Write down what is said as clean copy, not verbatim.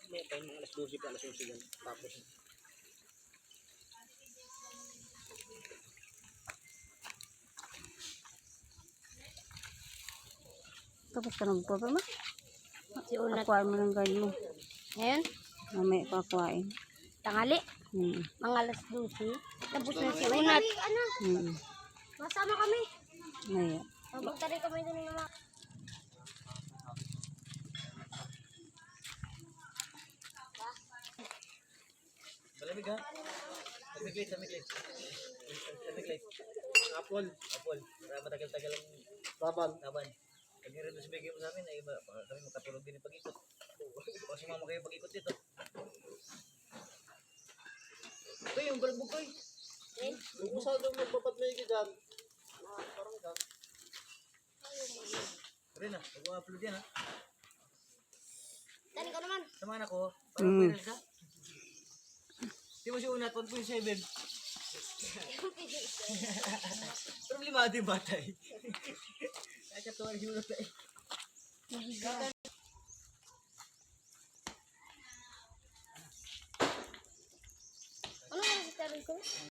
May tayo mga alas 12 pa, alas 11 yan. Tapos. Tapos ka nagpapama? Si Unat. Akuha mo ng guard mo. Ngayon, Mamaya pa akuhain. tangali. Mga alas 12. Tapos na si Unat. Masama kami. Maya. Magpunta rin kami doon ng mga... Malamig ha? Samiglit. Samiglit. Apple. Para matagal-tagal ang laban. Pag nire-reduce bigay mo sa amin, ay kami makatulog din yung pag-ikot. O sumama kayo pag-ikot dito. Ito yung balbog ko eh. Huwag mo saan magpapatlay ka dyan. Parang dyan. Pero na, huwag mo upload yan ha. Tani ka naman. Samahan ako, parang viral ka. Di mo si Unat, 1.7. Problemado yung bata eh. Nakakatuwa rin si Unat eh. Ano nga si Terry ko?